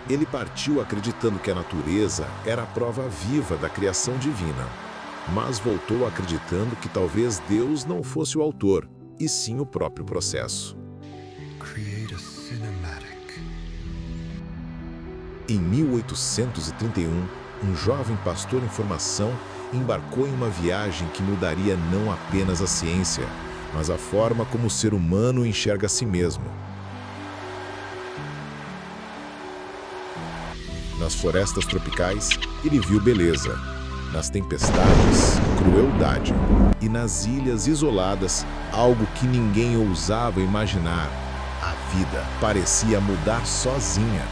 Ele partiu acreditando que a natureza era a prova viva da criação divina, mas voltou acreditando que talvez Deus não fosse o autor, e sim o próprio processo. Em 1831, um jovem pastor em formação embarcou em uma viagem que mudaria não apenas a ciência, mas a forma como o ser humano enxerga a si mesmo. Nas florestas tropicais, ele viu beleza. Nas tempestades, crueldade. E nas ilhas isoladas, algo que ninguém ousava imaginar. A vida parecia mudar sozinha.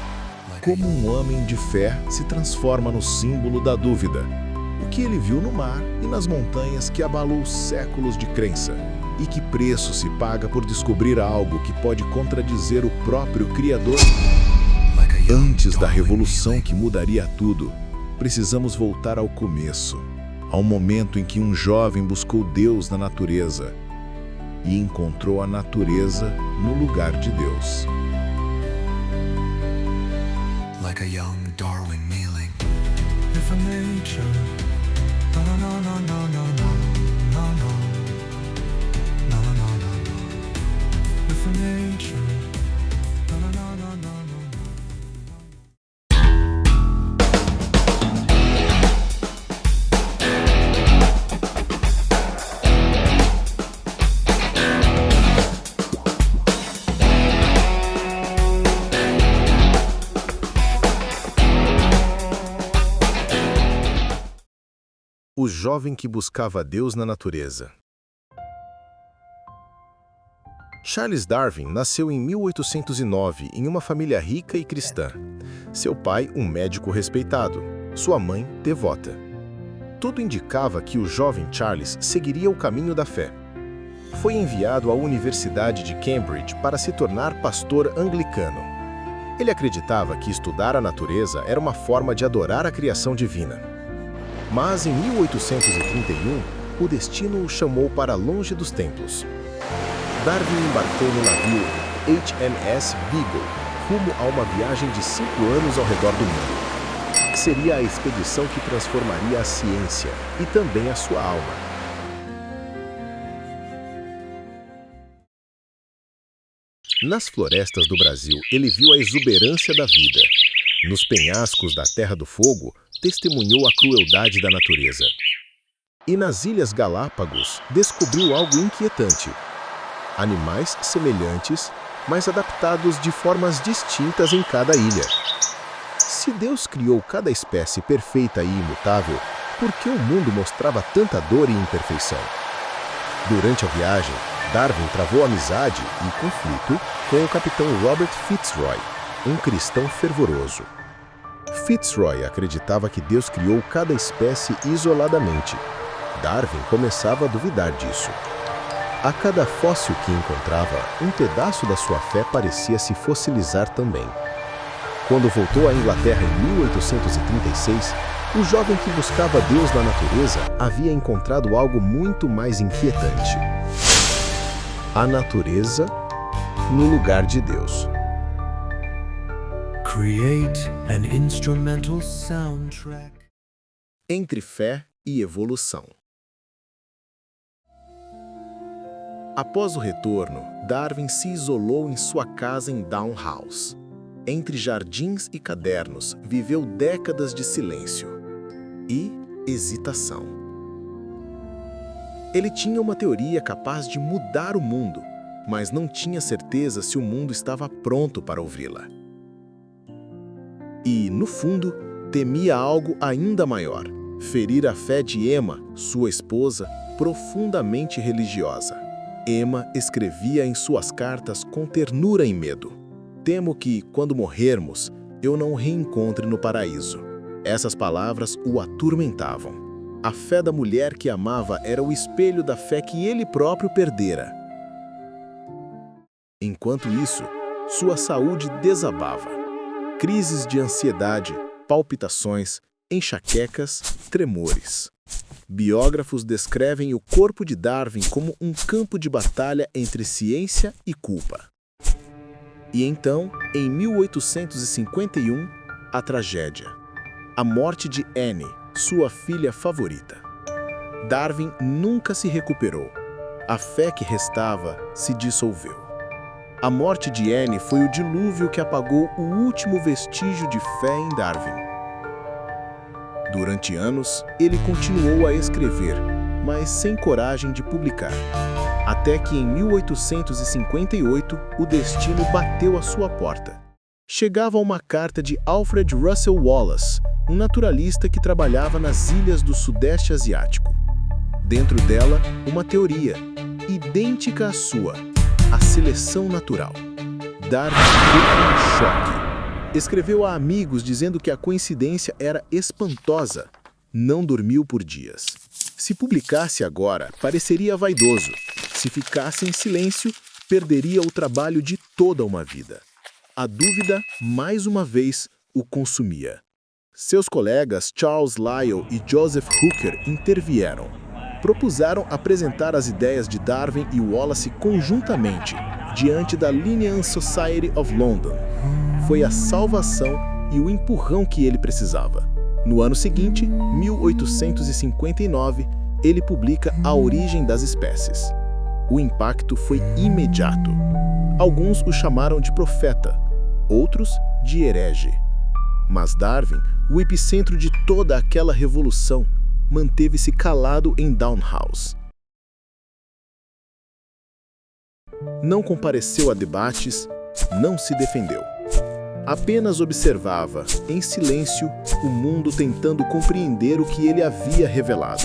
Como um homem de fé se transforma no símbolo da dúvida. O que ele viu no mar e nas montanhas que abalou séculos de crença. E que preço se paga por descobrir algo que pode contradizer o próprio Criador? Antes da revolução que mudaria tudo, precisamos voltar ao começo, ao momento em que um jovem buscou Deus na natureza e encontrou a natureza no lugar de Deus. Like a young Darwin kneeling. If a nature, no, no, no, no, no, no, no, no, no, no, no, no. If a nature, no, no, no, no, no, no. O jovem que buscava Deus na natureza. Charles Darwin nasceu em 1809 em uma família rica e cristã. Seu pai, um médico respeitado, sua mãe, devota. Tudo indicava que o jovem Charles seguiria o caminho da fé. Foi enviado à Universidade de Cambridge para se tornar pastor anglicano. Ele acreditava que estudar a natureza era uma forma de adorar a criação divina. Mas em 1831, o destino o chamou para longe dos templos. Darwin embarcou no navio HMS Beagle, rumo a uma viagem de 5 anos ao redor do mundo. Seria a expedição que transformaria a ciência e também a sua alma. Nas florestas do Brasil, ele viu a exuberância da vida. Nos penhascos da Terra do Fogo, testemunhou a crueldade da natureza. E nas Ilhas Galápagos, descobriu algo inquietante. Animais semelhantes, mas adaptados de formas distintas em cada ilha. Se Deus criou cada espécie perfeita e imutável, por que o mundo mostrava tanta dor e imperfeição? Durante a viagem, Darwin travou amizade e conflito com o capitão Robert Fitzroy, um cristão fervoroso. Fitzroy acreditava que Deus criou cada espécie isoladamente. Darwin começava a duvidar disso. A cada fóssil que encontrava, um pedaço da sua fé parecia se fossilizar também. Quando voltou à Inglaterra em 1836, o jovem que buscava Deus na natureza havia encontrado algo muito mais inquietante. A natureza no lugar de Deus. Create an instrumental soundtrack. Entre fé e evolução. Após o retorno, Darwin se isolou em sua casa em Down House. Entre jardins e cadernos, viveu décadas de silêncio e hesitação. Ele tinha uma teoria capaz de mudar o mundo, mas não tinha certeza se o mundo estava pronto para ouvi-la. E, no fundo, temia algo ainda maior: ferir a fé de Emma, sua esposa, profundamente religiosa. Emma escrevia em suas cartas com ternura e medo: "Temo que, quando morrermos, eu não o reencontre no paraíso." Essas palavras o atormentavam. A fé da mulher que amava era o espelho da fé que ele próprio perdera. Enquanto isso, sua saúde desabava. Crises de ansiedade, palpitações, enxaquecas, tremores. Biógrafos descrevem o corpo de Darwin como um campo de batalha entre ciência e culpa. E então, em 1851, a tragédia. A morte de Anne, sua filha favorita. Darwin nunca se recuperou. A fé que restava se dissolveu. A morte de Anne foi o dilúvio que apagou o último vestígio de fé em Darwin. Durante anos, ele continuou a escrever, mas sem coragem de publicar. Até que em 1858, o destino bateu à sua porta. Chegava uma carta de Alfred Russel Wallace, um naturalista que trabalhava nas ilhas do Sudeste Asiático. Dentro dela, uma teoria, idêntica à sua, a seleção natural. Darwin ficou em choque. Escreveu a amigos dizendo que a coincidência era espantosa. Não dormiu por dias. Se publicasse agora, pareceria vaidoso. Se ficasse em silêncio, perderia o trabalho de toda uma vida. A dúvida, mais uma vez, o consumia. Seus colegas Charles Lyell e Joseph Hooker intervieram. Propuseram apresentar as ideias de Darwin e Wallace conjuntamente, diante da Linnean Society of London. Foi a salvação e o empurrão que ele precisava. No ano seguinte, 1859, ele publica A Origem das Espécies. O impacto foi imediato. Alguns o chamaram de profeta, outros de herege. Mas Darwin, o epicentro de toda aquela revolução, manteve-se calado em Down House. Não compareceu a debates, não se defendeu. Apenas observava, em silêncio, o mundo tentando compreender o que ele havia revelado.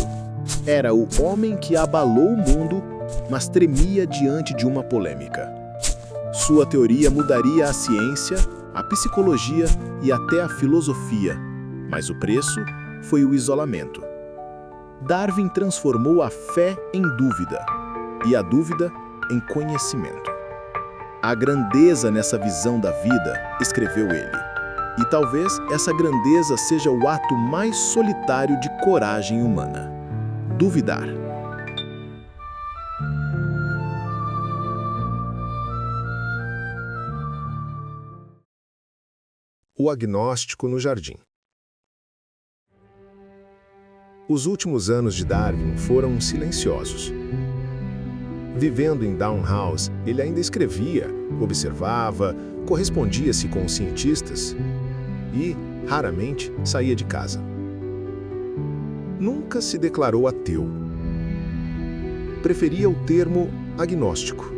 Era o homem que abalou o mundo, mas tremia diante de uma polêmica. Sua teoria mudaria a ciência, a psicologia e até a filosofia, mas o preço foi o isolamento. Darwin transformou a fé em dúvida, e a dúvida em conhecimento. Há grandeza nessa visão da vida, escreveu ele, e talvez essa grandeza seja o ato mais solitário de coragem humana. Duvidar. O agnóstico no jardim. Os últimos anos de Darwin foram silenciosos. Vivendo em Down House, ele ainda escrevia, observava, correspondia-se com os cientistas e, raramente, saía de casa. Nunca se declarou ateu. Preferia o termo agnóstico,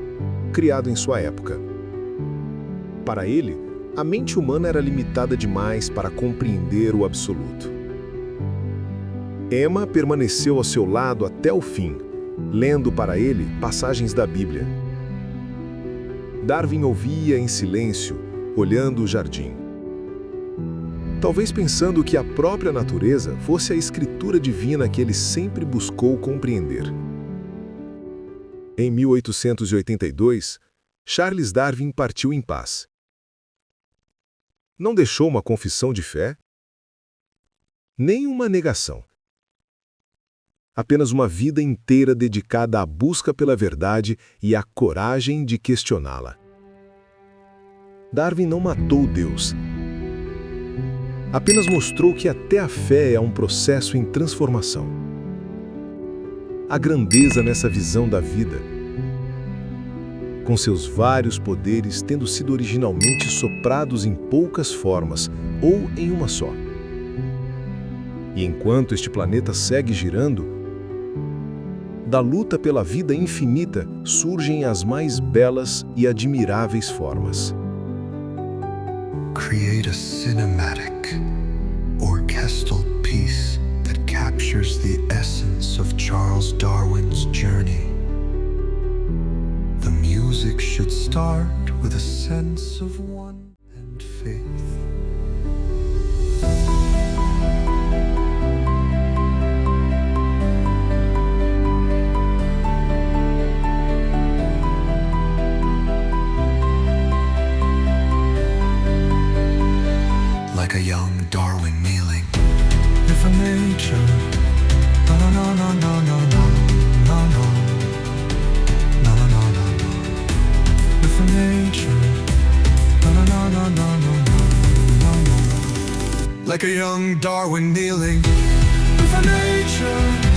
criado em sua época. Para ele, a mente humana era limitada demais para compreender o absoluto. Emma permaneceu ao seu lado até o fim, lendo para ele passagens da Bíblia. Darwin ouvia em silêncio, olhando o jardim. Talvez pensando que a própria natureza fosse a escritura divina que ele sempre buscou compreender. Em 1882, Charles Darwin partiu em paz. Não deixou uma confissão de fé, nem uma negação. Apenas uma vida inteira dedicada à busca pela verdade e à coragem de questioná-la. Darwin não matou Deus. Apenas mostrou que até a fé é um processo em transformação. A grandeza nessa visão da vida, com seus vários poderes tendo sido originalmente soprados em poucas formas ou em uma só. E enquanto este planeta segue girando, da luta pela vida infinita surgem as mais belas e admiráveis formas. Create a cinematic, orchestral piece that captures the essence of Charles Darwin's journey. The music should start with a sense of wonder and faith. Like a young Darwin kneeling. If a nature, no, no, no, no, no, no, no, no, no, no, no, no, no. If a nature, no, no, no, no, no, no, no, no, no. like a young Darwin kneeling before nature.